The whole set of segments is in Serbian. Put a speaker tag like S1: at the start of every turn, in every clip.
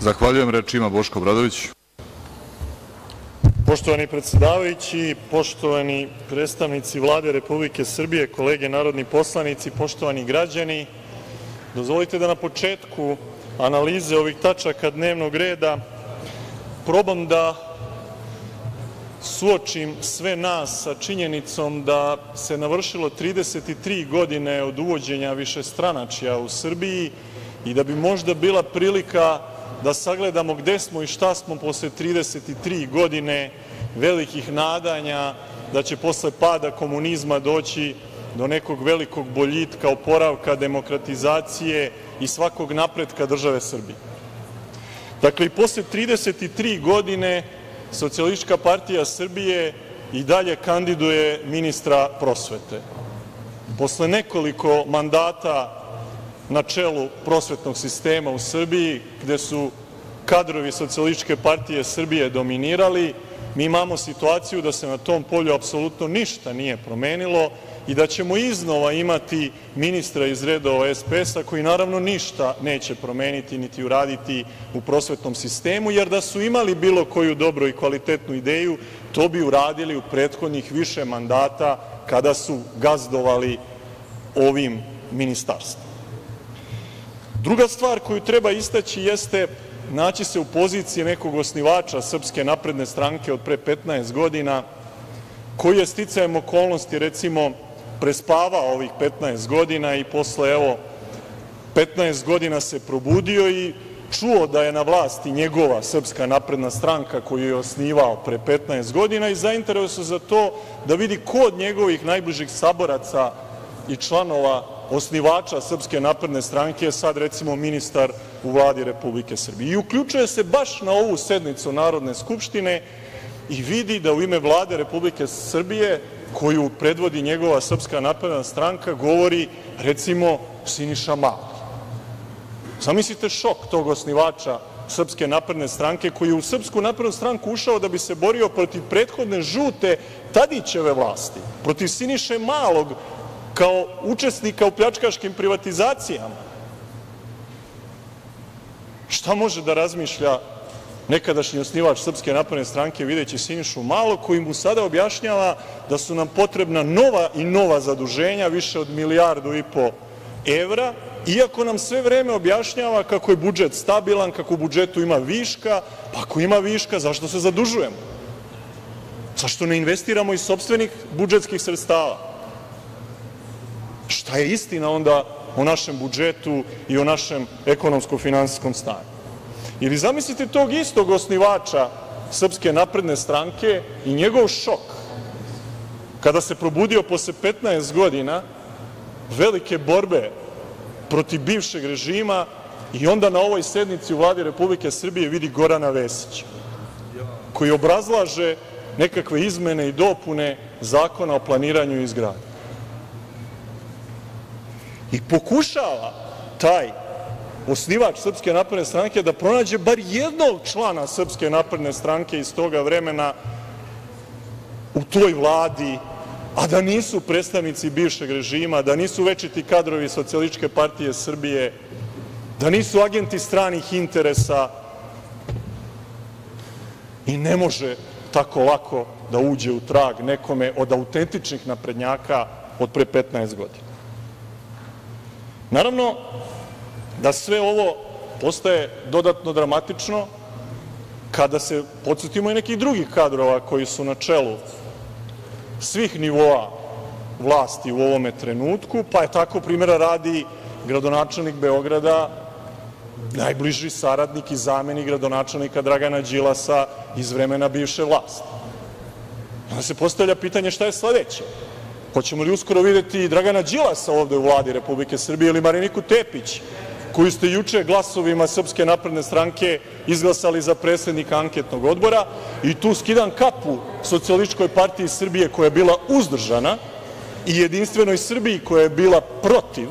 S1: Zahvaljujem. Reč ima Boško Obradović.
S2: Poštovani predsedavajući, poštovani predstavnici Vlade Republike Srbije, kolege narodni poslanici, poštovani građani, dozvolite da na početku analize ovih tačaka dnevnog reda probam da suočim sve nas sa činjenicom da se navršilo 33 godine od uvođenja višestranačja u Srbiji i da bi možda bila prilika da sagledamo gde smo i šta smo posle 33 godine velikih nadanja da će posle pada komunizma doći do nekog velikog boljitka, oporavka, demokratizacije i svakog napretka države Srbije. Dakle, i posle 33 godine Socijalistička partija Srbije i dalje kandiduje ministra prosvete. Posle nekoliko mandata na čelu prosvetnog sistema u Srbiji, gde su kadrovi Socijalističke partije Srbije dominirali, mi imamo situaciju da se na tom polju apsolutno ništa nije promenilo i da ćemo iznova imati ministra iz redova SPS-a koji naravno ništa neće promeniti niti uraditi u prosvetnom sistemu, jer da su imali bilo koju dobru i kvalitetnu ideju, to bi uradili u prethodnih više mandata kada su gazdovali ovim ministarstvom. Druga stvar koju treba istaći jeste naći se u poziciji nekog osnivača Srpske napredne stranke od pre 15 godina, koji je sticajem okolnosti, recimo, prespavao ovih 15 godina i posle, evo, 15 godina se probudio i čuo da je na vlasti njegova Srpska napredna stranka koju je osnivao pre 15 godina i zainteresovao se za to da vidi ko od njegovih najbližih saboraca i članova osnivača Srpske napredne stranke je sad, recimo, ministar u Vladi Republike Srbije. I uključuje se baš na ovu sednicu Narodne skupštine i vidi da u ime Vlade Republike Srbije, koju predvodi njegova Srpska napredna stranka, govori, recimo, Siniša Mali. Zamislite šok tog osnivača Srpske napredne stranke koji je u Srpsku naprednu stranku ušao da bi se borio protiv prethodne žute Tadićeve vlasti, protiv Siniše Malog kao učesnika u pljačkaškim privatizacijama. Šta može da razmišlja nekadašnji osnivač Srpske napredne stranke videći Sinišu Malog koji mu sada objašnjava da su nam potrebna nova i nova zaduženja, više od 1,5 milijardu evra, iako nam sve vreme objašnjava kako je budžet stabilan, kako u budžetu ima viška, pa ako ima viška, zašto se zadužujemo? Zašto ne investiramo iz sopstvenih budžetskih sredstava? Šta je istina onda o našem budžetu i o našem ekonomsko-finansijskom stanju? Ili zamislite tog istog osnivača Srpske napredne stranke i njegov šok kada se probudio posle 15 godina velike borbe protiv bivšeg režima i onda na ovoj sednici u Vladi Republike Srbije vidi Gorana Vesića, koji obrazlaže nekakve izmene i dopune Zakona o planiranju i izgradnji. I pokušava taj osnivač Srpske napredne stranke da pronađe bar jednog člana Srpske napredne stranke iz toga vremena u toj Vladi, a da nisu predstavnici bivšeg režima, da nisu večiti kadrovi Socijalističke partije Srbije, da nisu agenti stranih interesa i ne može tako lako da uđe u trag nekome od autentičnih naprednjaka od pre 15 godina. Naravno da sve ovo postaje dodatno dramatično kada se podsetimo i nekih drugih kadrova koji su na čelu svih nivoa vlasti u ovome trenutku, pa je tako primera radi gradonačelnik Beograda, najbliži saradnik i zamenik gradonačelnika Dragana Đilasa iz vremena bivše vlasti. Onda se postavlja pitanje šta je sledeće? Hoćemo li uskoro videti Dragana Đilasa ovde u Vladi Republike Srbije ili Mariniku Tepić, koju ste juče glasovima Srpske napredne stranke izglasali za predsednika anketnog odbora i tu skidam kapu Socijalističkoj partiji Srbije koja je bila uzdržana i Jedinstvenoj Srbiji koja je bila protiv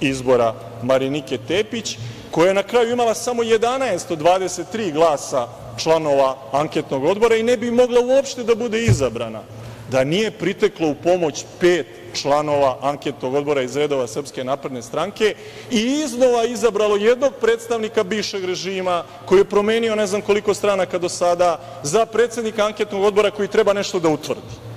S2: izbora Marinike Tepić, koja je na kraju imala samo 11 od 23 glasa članova anketnog odbora i ne bi mogla uopšte da bude izabrana da nije priteklo u pomoć 5 članova anketnog odbora iz redova Srpske napredne stranke i iznova izabralo jednog predstavnika bivšeg režima koji je promenio ne znam koliko stranaka do sada za predsednika anketnog odbora koji treba nešto da utvrdi.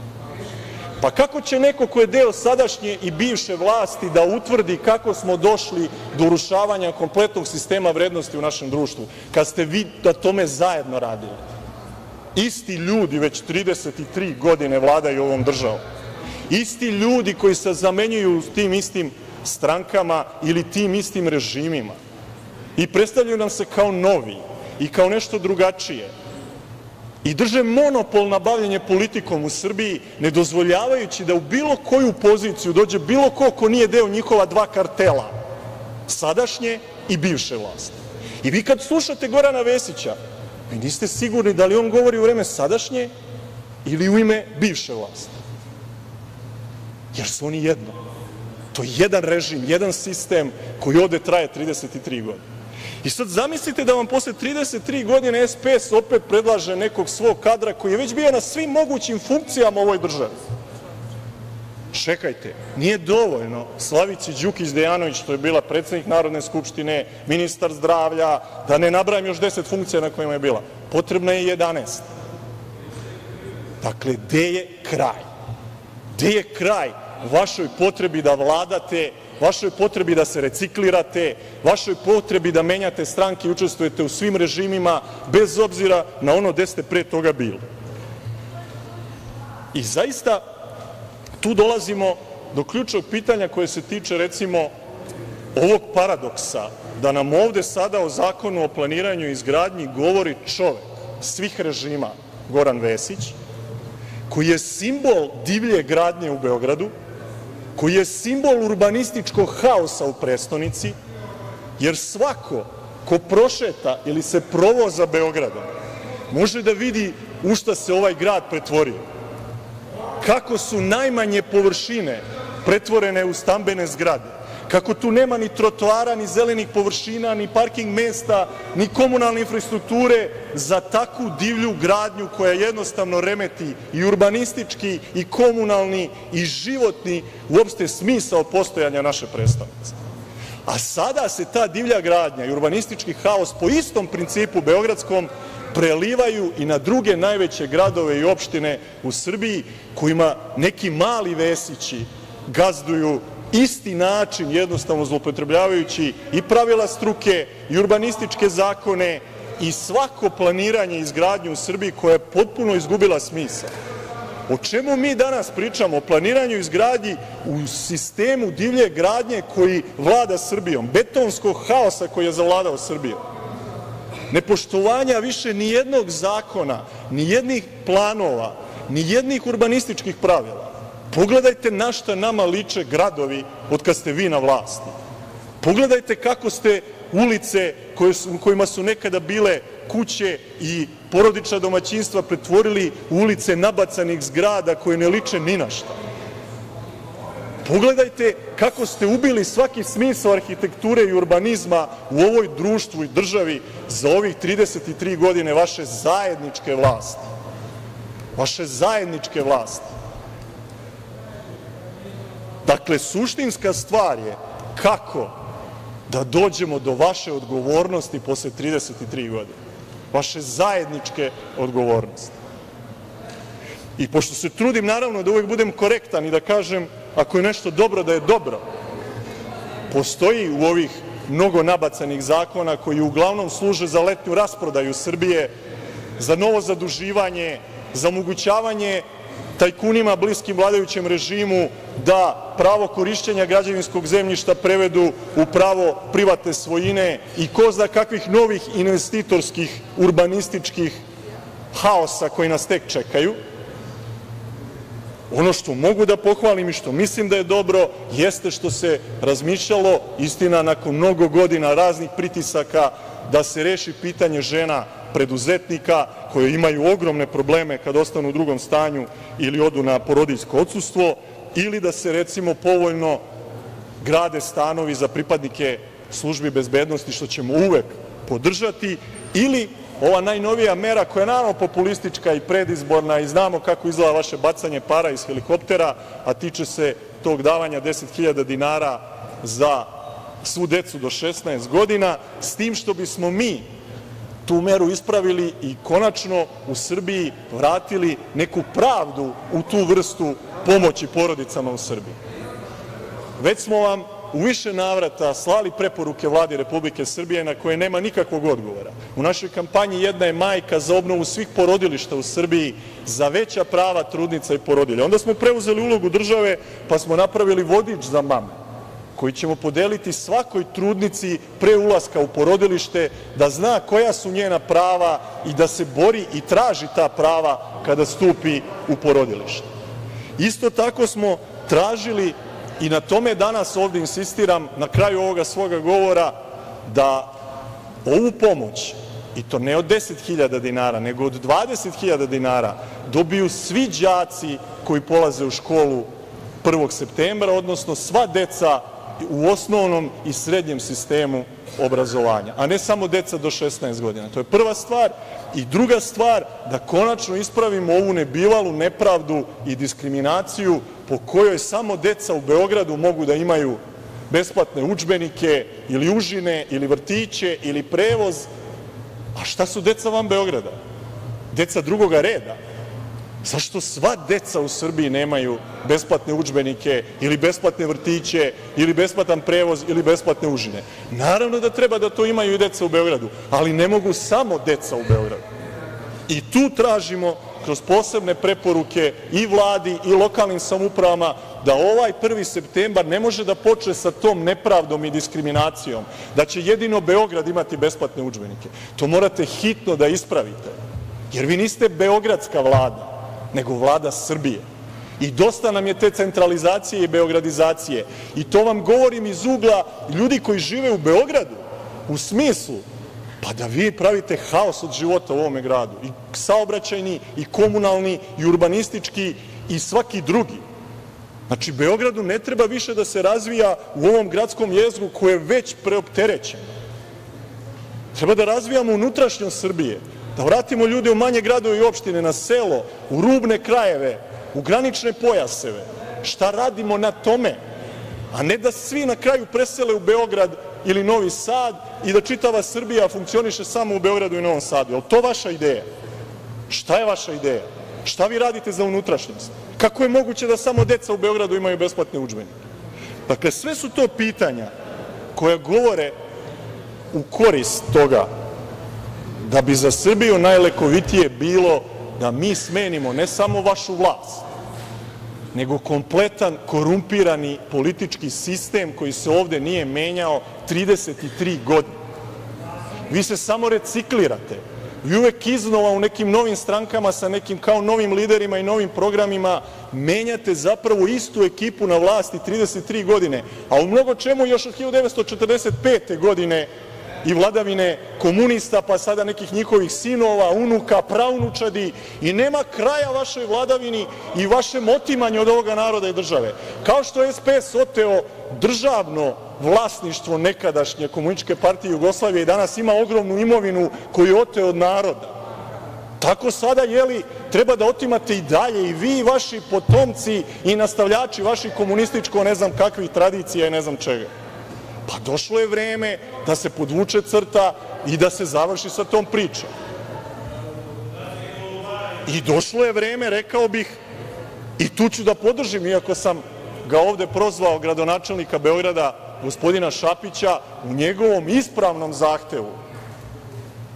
S2: Pa kako će neko ko je deo sadašnje i bivše vlasti da utvrdi kako smo došli do urušavanja kompletnog sistema vrednosti u našem društvu, kad ste vi na tome zajedno radili? Isti ljudi već 33 godine vladaju ovom državom. Isti ljudi koji se zamenjuju tim istim strankama ili tim istim režimima i predstavljaju nam se kao novi i kao nešto drugačije i drže monopol na bavljenje politikom u Srbiji, ne dozvoljavajući da u bilo koju poziciju dođe bilo ko nije deo njihova dva kartela, sadašnje i bivše vlasti. I vi kad slušate Gorana Vesića, vi niste sigurni da li on govori u vreme sadašnje ili u ime bivše vlasti. Jer su oni jedno. To je jedan režim, jedan sistem koji ovde traje 33 godine. I sad zamislite da vam posle 33 godine SPS opet predlaže nekog svog kadra koji je već bio na svim mogućim funkcijama u ovoj državi. Čekajte, nije dovoljno Slavici Đukić Dejanović, što je bila predsednik Narodne skupštine, ministar zdravlja, da ne nabrajam još 10 funkcija na kojima je bila. Potrebna je 11. Dakle, gde je kraj? Gde je kraj vašoj potrebi da vladate, vašoj potrebi da se reciklirate, vašoj potrebi da menjate stranke i učestvujete u svim režimima, bez obzira na ono gde ste pre toga bili? I zaista, tu dolazimo do ključnog pitanja koje se tiče, recimo, ovog paradoksa da nam ovde sada o Zakonu o planiranju i izgradnji govori čovek svih režima, Goran Vesić, koji je simbol divlje gradnje u Beogradu, koji je simbol urbanističkog haosa u prestonici, jer svako ko prošeta ili se provoza Beogradom može da vidi u šta se ovaj grad pretvorio. Kako su najmanje površine pretvorene u stambene zgrade, kako tu nema ni trotoara, ni zelenih površina, ni parking mesta, ni komunalne infrastrukture za takvu divlju gradnju koja jednostavno remeti i urbanistički i komunalni i životni uopšte smisao postojanja naše prestonice. A sada se ta divlja gradnja i urbanistički haos po istom principu beogradskom prelivaju i na druge najveće gradove i opštine u Srbiji, kojima neki mali Vesići gazduju isti način, jednostavno zloupotrebljavajući i pravila struke i urbanističke zakone i svako planiranje i izgradnju u Srbiji koja je potpuno izgubila smisao. O čemu mi danas pričamo? O planiranju i izgradnji u sistemu divlje gradnje koji vlada Srbijom, betonskog haosa koji je zavladao Srbijom. Nepoštovanja više ni jednog zakona, ni jednih planova, ni jednih urbanističkih pravila. Pogledajte na šta nama liče gradovi od kad ste vi na vlasti. Pogledajte kako ste ulice u kojima su nekada bile kuće i porodična domaćinstva pretvorili u ulice nabacanih zgrada koje ne liče ni na šta. Pogledajte kako ste ubili svaki smisao arhitekture i urbanizma u ovoj društvu i državi za ovih 33 godine vaše zajedničke vlasti. Vaše zajedničke vlasti. Dakle, suštinska stvar je kako da dođemo do vaše odgovornosti posle 33 godine. Vaše zajedničke odgovornosti. I pošto se trudim, naravno, da uvek budem korektan i da kažem ako je nešto dobro, da je dobro, postoji u ovih mnogo nabacanih zakona koji uglavnom služe za letnju rasprodaju Srbije, za novo zaduživanje, za omogućavanje tajkunima bliskim vladajućem režimu da pravo korišćenja građevinskog zemljišta prevedu u pravo privatne svojine i ko zna kakvih novih investitorskih, urbanističkih haosa koji nas tek čekaju. Ono što mogu da pohvalim i što mislim da je dobro jeste što se razmišljalo, istina nakon mnogo godina raznih pritisaka, da se reši pitanje žena preduzetnika koje imaju ogromne probleme kad ostanu u drugom stanju ili odu na porodiljsko odsustvo, ili da se, recimo, povoljno grade stanovi za pripadnike službi bezbednosti, što ćemo uvek podržati, ili ova najnovija mera koja je naravno populistička i predizborna i znamo kako izgleda vaše bacanje para iz helikoptera, a tiče se tog davanja 10.000 dinara za svu decu do 16 godina, s tim što bismo mi tu meru ispravili i konačno u Srbiji vratili neku pravdu u tu vrstu pomoći porodicama u Srbiji. Već smo vam u više navrata slali preporuke Vladi Republike Srbije na koje nema nikakvog odgovora. U našoj kampanji "Jedna je majka" za obnovu svih porodilišta u Srbiji, za veća prava trudnica i porodilja. Onda smo preuzeli ulogu države pa smo napravili vodič za mame koji ćemo podeliti svakoj trudnici pre ulaska u porodilište da zna koja su njena prava i da se bori i traži ta prava kada stupi u porodilište. Isto tako smo tražili, i na tome danas ovde insistiram na kraju ovoga svoga govora, da ovu pomoć, i to ne od 10.000 dinara, nego od 20.000 dinara, dobiju svi đaci koji polaze u školu 1. septembra, odnosno sva deca u osnovnom i srednjem sistemu obrazovanja, a ne samo deca do 16 godina. To je prva stvar. I druga stvar, da konačno ispravimo ovu nebivalu nepravdu i diskriminaciju po kojoj samo deca u Beogradu mogu da imaju besplatne udžbenike ili užine ili vrtiće ili prevoz. A šta su deca van Beograda? Deca drugoga reda? Zašto sva deca u Srbiji nemaju besplatne udžbenike ili besplatne vrtiće ili besplatan prevoz ili besplatne užine? Naravno da treba da to imaju i deca u Beogradu, ali ne mogu samo deca u Beogradu. I tu tražimo kroz posebne preporuke i Vladi i lokalnim samoupravama da ovaj 1. septembar ne može da počne sa tom nepravdom i diskriminacijom, da će jedino Beograd imati besplatne udžbenike. To morate hitno da ispravite, jer vi niste beogradska Vlada, nego Vlada Srbije. I dosta nam je te centralizacije i beogradizacije. I to vam govorim iz ugla ljudi koji žive u Beogradu, u smislu pa da vi pravite haos od života u ovome gradu, i saobraćajni, i komunalni, i urbanistički, i svaki drugi. Znači, Beogradu ne treba više da se razvija u ovom gradskom jezgru koje je već preopterećeno. Treba da razvijamo unutrašnjost Srbije, da vratimo ljude u manje gradove i opštine, na selo, u rubne krajeve, u granične pojaseve. Šta radimo na tome? A ne da svi na kraju presele u Beograd ili Novi Sad i da čitava Srbija funkcioniše samo u Beogradu i Novom Sadu. Je li to vaša ideja? Šta je vaša ideja? Šta vi radite za unutrašnjost? Kako je moguće da samo deca u Beogradu imaju besplatne udžbenike? Dakle, sve su to pitanja koja govore u korist toga da bi za Srbiju najlekovitije bilo da mi smenimo ne samo vašu vlast, nego kompletan korumpirani politički sistem koji se ovde nije menjao 33 godine. Vi se samo reciklirate. Vi uvek iznova u nekim novim strankama sa nekim kao novim liderima i novim programima menjate zapravo istu ekipu na vlasti 33 godine, a u mnogo čemu još od 1945. godine i vladavine komunista, pa sada nekih njihovih sinova, unuka, praunučadi, i nema kraja vašoj vladavini i vašem otimanju od ovoga naroda i države. Kao što je SPS oteo državno vlasništvo nekadašnje Komunističke partije Jugoslavije i danas ima ogromnu imovinu koju je oteo od naroda, tako sada, treba da otimate i dalje, i vi i vaši potomci i nastavljači vaših komunističko ne znam kakvih tradicija i ne znam čega. Pa došlo je vreme da se podvuče crta i da se završi sa tom pričom. I došlo je vreme, rekao bih, i tu ću da podržim, iako sam ga ovde prozvao, gradonačelnika Beograda, gospodina Šapića, u njegovom ispravnom zahtevu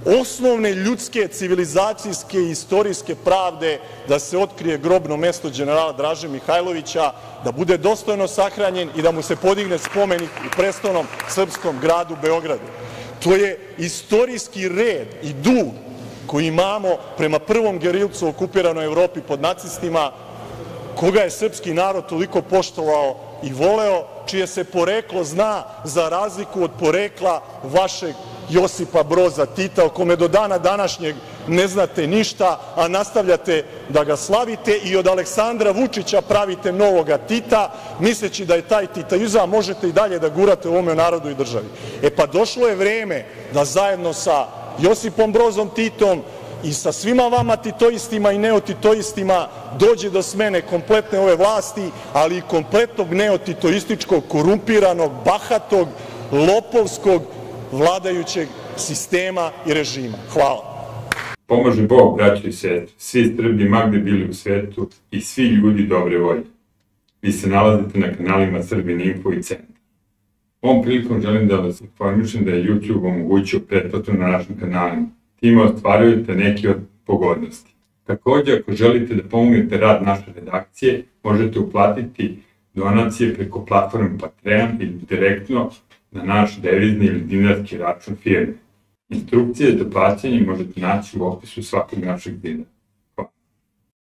S2: osnovne ljudske, civilizacijske i istorijske pravde da se otkrije grobno mesto đenerala Draže Mihajlovića, da bude dostojno sahranjen i da mu se podigne spomenik u prestolnom srpskom gradu Beogradu. To je istorijski red i dug koji imamo prema prvom gerilcu u okupiranoj Evropi pod nacistima, koga je srpski narod toliko poštovao i voleo, čije se poreklo zna za razliku od porekla vašeg Josipa Broza Tita, o kome do dana današnjeg ne znate ništa, a nastavljate da ga slavite, i od Aleksandra Vučića pravite novoga Tita, misleći da je taj titaizam možete i dalje da gurate u ovome narodu i državi. Pa došlo je vreme da zajedno sa Josipom Brozom Titom i sa svima vama titoistima i neotitoistima dođe do smene kompletne ove vlasti, ali i kompletnog neotitoističkog, korumpiranog, bahatog, lopovskog vladajućeg sistema i režima. Hvala.
S3: Pomože Bog, braćo i sestre, svi Srbi ma gde bili u svetu i svi ljudi dobre volje. Vi se nalazite na kanalima Srbin Info i Centar. Ovom prilikom želim da vas informišem da je YouTube omogućio pretplatu na našim kanalima. Time ostvarujete neke od pogodnosti. Takođe, ako želite da pomognete rad naše redakcije, možete uplatiti donacije preko platforme Patreon ili direktno na naš devizni ili dinarski račun firme. Instrukcije za plaćanje možete naći u opisu svakog našeg videa.